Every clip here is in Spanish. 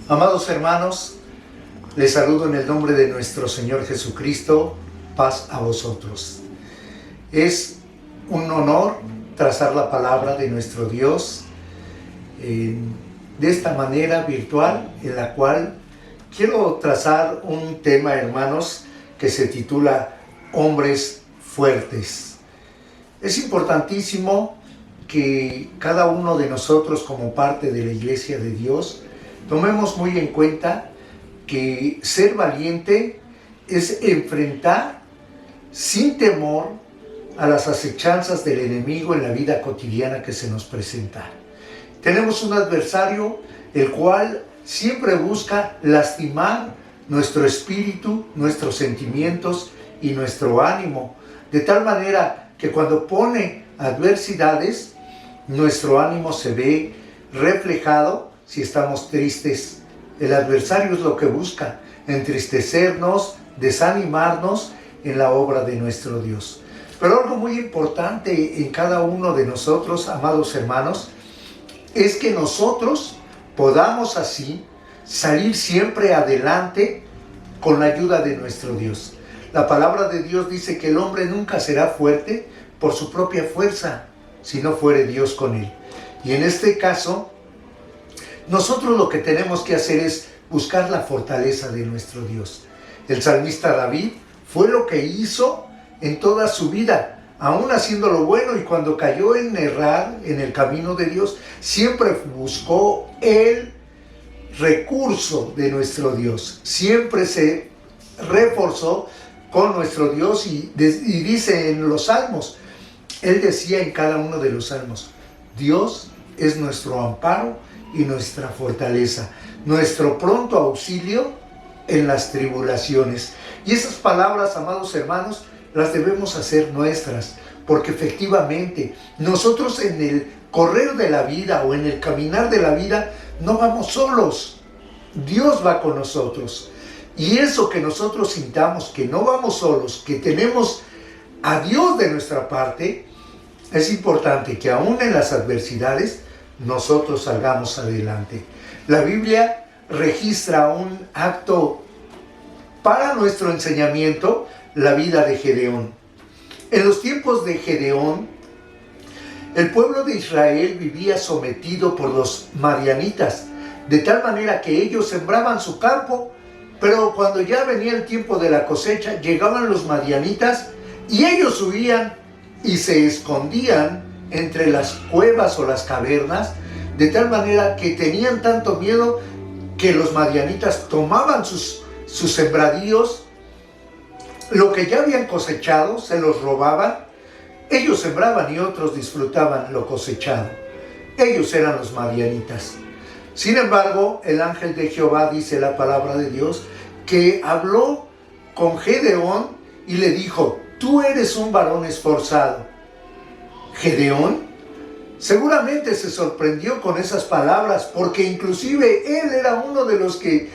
Amados hermanos, les saludo en el nombre de nuestro Señor Jesucristo. Paz a vosotros. Es un honor trazar la palabra de nuestro Dios de esta manera virtual, en la cual quiero trazar un tema, hermanos, que se titula Hombres Fuertes. Es importantísimo que cada uno de nosotros, como parte de la Iglesia de Dios, tomemos muy en cuenta que ser valiente es enfrentar sin temor a las acechanzas del enemigo en la vida cotidiana que se nos presenta. Tenemos un adversario el cual siempre busca lastimar nuestro espíritu, nuestros sentimientos y nuestro ánimo, de tal manera que cuando pone adversidades, nuestro ánimo se ve reflejado. Si estamos tristes, el adversario es lo que busca, entristecernos, desanimarnos en la obra de nuestro Dios. Pero algo muy importante en cada uno de nosotros, amados hermanos, es que nosotros podamos así salir siempre adelante con la ayuda de nuestro Dios. La palabra de Dios dice que el hombre nunca será fuerte por su propia fuerza, si no fuere Dios con él. Y en este caso, nosotros lo que tenemos que hacer es buscar la fortaleza de nuestro Dios. El salmista David fue lo que hizo en toda su vida, aún haciendo lo bueno, y cuando cayó en errar en el camino de Dios, siempre buscó el recurso de nuestro Dios. Siempre se reforzó con nuestro Dios y dice en los salmos, él decía en cada uno de los salmos, Dios es nuestro amparo y nuestra fortaleza, nuestro pronto auxilio en las tribulaciones. Y esas palabras, amados hermanos, las debemos hacer nuestras, porque efectivamente nosotros en el correr de la vida o en el caminar de la vida no vamos solos. Dios va con nosotros. Y eso que nosotros sintamos que no vamos solos, que tenemos a Dios de nuestra parte, es importante que aún en las adversidades nosotros salgamos adelante. La Biblia registra un acto para nuestro enseñamiento, la vida de Gedeón. En los tiempos de Gedeón, el pueblo de Israel vivía sometido por los madianitas, de tal manera que ellos sembraban su campo, pero cuando ya venía el tiempo de la cosecha, llegaban los madianitas y ellos huían y se escondían entre las cuevas o las cavernas, de tal manera que tenían tanto miedo que los madianitas tomaban sus sembradíos, lo que ya habían cosechado, se los robaban. Ellos sembraban y otros disfrutaban lo cosechado. Ellos eran los madianitas. Sin embargo, el ángel de Jehová, dice la palabra de Dios, que habló con Gedeón y le dijo, tú eres un varón esforzado. Gedeón seguramente se sorprendió con esas palabras, porque inclusive él era uno de los que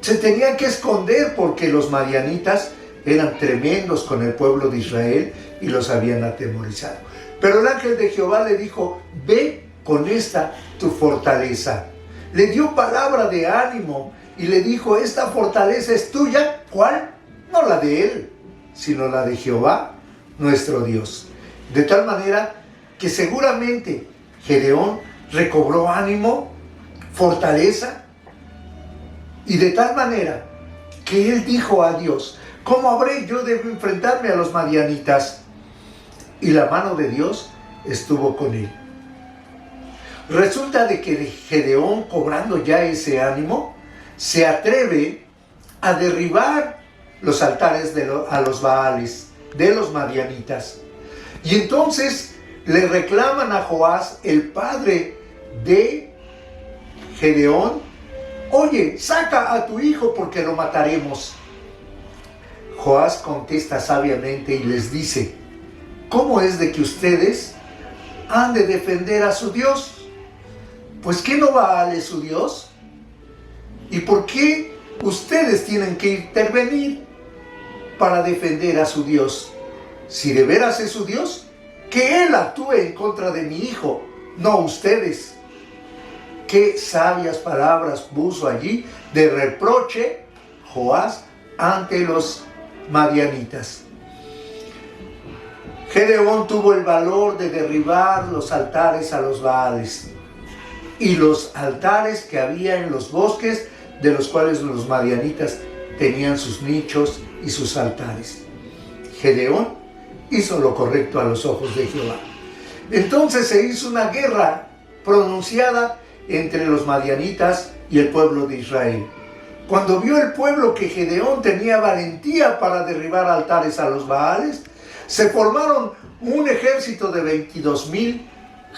se tenían que esconder, porque los madianitas eran tremendos con el pueblo de Israel y los habían atemorizado. Pero el ángel de Jehová le dijo, ve con esta tu fortaleza. Le dio palabra de ánimo y le dijo, esta fortaleza es tuya. ¿Cuál? No la de él, sino la de Jehová, nuestro Dios. De tal manera que seguramente Gedeón recobró ánimo, fortaleza, y de tal manera que él dijo a Dios, ¿cómo habré yo de enfrentarme a los madianitas? Y la mano de Dios estuvo con él. Resulta de que Gedeón, cobrando ya ese ánimo, se atreve a derribar los altares a los Baales de los madianitas. Y entonces le reclaman a Joás, el padre de Gedeón, oye, saca a tu hijo porque lo mataremos. Joás contesta sabiamente y les dice, ¿cómo es de que ustedes han de defender a su Dios? Pues ¿qué no vale su Dios? ¿Y por qué ustedes tienen que intervenir para defender a su Dios? Si de veras es su Dios, que Él actúe en contra de mi hijo, no ustedes. Qué sabias palabras puso allí de reproche Joás ante los madianitas. Gedeón tuvo el valor de derribar los altares a los Baales y los altares que había en los bosques, de los cuales los madianitas tenían sus nichos y sus altares. Gedeón hizo lo correcto a los ojos de Jehová. Entonces se hizo una guerra pronunciada entre los madianitas y el pueblo de Israel. Cuando vio el pueblo que Gedeón tenía valentía para derribar altares a los Baales, se formaron un ejército de 22,000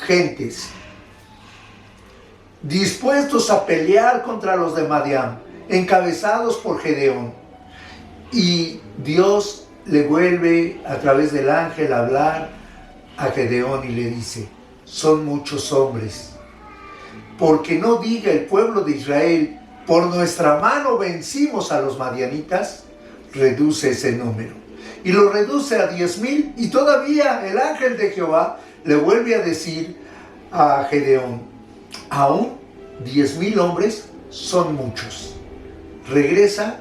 gentes, dispuestos a pelear contra los de Madián, encabezados por Gedeón. Y Dios le vuelve a través del ángel a hablar a Gedeón y le dice: son muchos hombres, porque no diga el pueblo de Israel, por nuestra mano vencimos a los madianitas. Reduce ese número. Y lo reduce a 10,000, y todavía el ángel de Jehová le vuelve a decir a Gedeón: aún 10,000 hombres son muchos. Regresa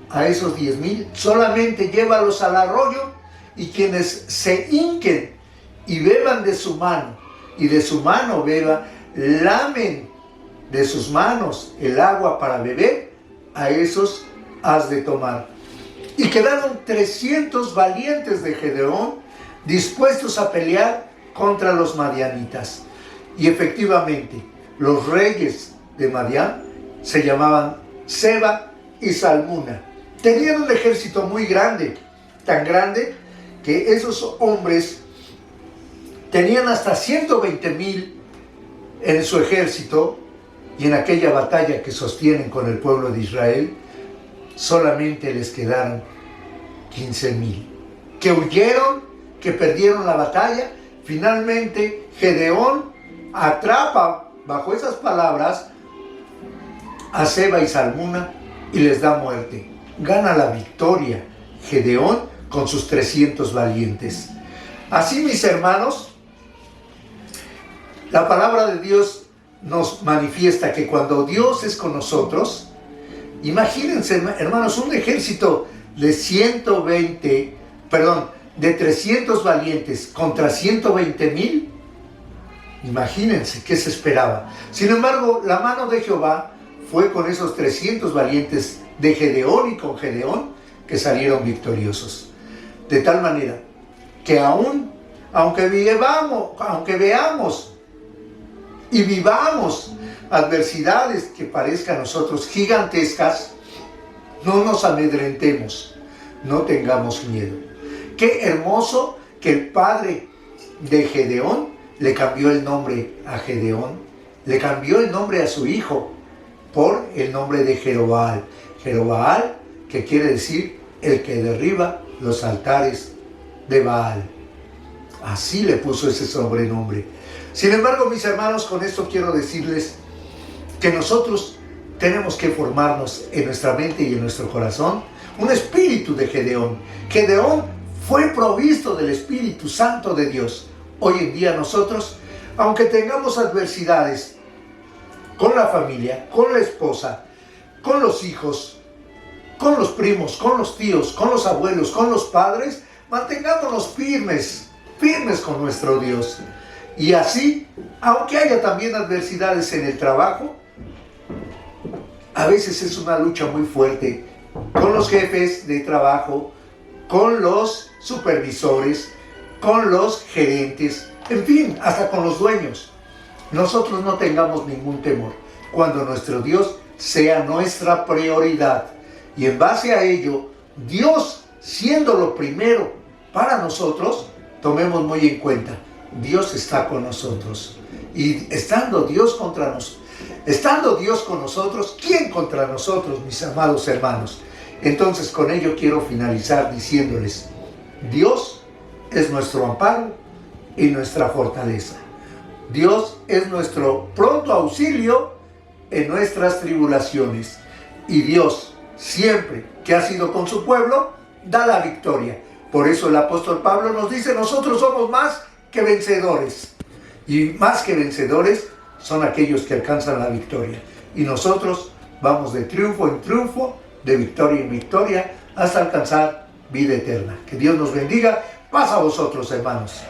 a esos 10,000, solamente llévalos al arroyo, y quienes se hinquen y beban de su mano, y de su mano beba, lamen de sus manos el agua para beber, a esos has de tomar. Y quedaron 300 valientes de Gedeón dispuestos a pelear contra los madianitas. Y efectivamente, los reyes de Madián se llamaban Seba y Salmuna. Tenían un ejército muy grande, tan grande que esos hombres tenían hasta 120,000 en su ejército, y en aquella batalla que sostienen con el pueblo de Israel, solamente les quedaron 15,000, que huyeron, que perdieron la batalla. Finalmente Gedeón atrapa, bajo esas palabras, a Seba y Salmuna y les da muerte. Gana la victoria Gedeón con sus 300 valientes. Así, mis hermanos, la palabra de Dios nos manifiesta que cuando Dios es con nosotros, imagínense, hermanos, un ejército de 300 valientes contra 120,000. Imagínense qué se esperaba. Sin embargo, la mano de Jehová fue con esos 300 valientes de Gedeón, y con Gedeón que salieron victoriosos. De tal manera que aunque veamos y vivamos adversidades que parezcan a nosotros gigantescas, no nos amedrentemos, no tengamos miedo. Qué hermoso que el padre de Gedeón le cambió el nombre a Gedeón, le cambió el nombre a su hijo por el nombre de Jerobaal. Jerobaal, que quiere decir el que derriba los altares de Baal. Así le puso ese sobrenombre. Sin embargo, mis hermanos, con esto quiero decirles que nosotros tenemos que formarnos en nuestra mente y en nuestro corazón un espíritu de Gedeón. Gedeón fue provisto del Espíritu Santo de Dios. Hoy en día nosotros, aunque tengamos adversidades con la familia, con la esposa, con los hijos, con los primos, con los tíos, con los abuelos, con los padres, mantengámonos firmes con nuestro Dios. Y así, aunque haya también adversidades en el trabajo, a veces es una lucha muy fuerte con los jefes de trabajo, con los supervisores, con los gerentes, en fin, hasta con los dueños. Nosotros no tengamos ningún temor cuando nuestro Dios sea nuestra prioridad. Y en base a ello, Dios siendo lo primero para nosotros, tomemos muy en cuenta: Dios está con nosotros. Y estando Dios con nosotros, ¿quién contra nosotros, mis amados hermanos? Entonces, con ello quiero finalizar diciéndoles: Dios es nuestro amparo y nuestra fortaleza. Dios es nuestro pronto auxilio en nuestras tribulaciones. Y Dios, siempre que ha sido con su pueblo, da la victoria. Por eso el apóstol Pablo nos dice: nosotros somos más que vencedores. Y más que vencedores, son aquellos que alcanzan la victoria. Y nosotros vamos de triunfo en triunfo, de victoria en victoria, hasta alcanzar vida eterna. Que Dios nos bendiga. Paz a vosotros, hermanos.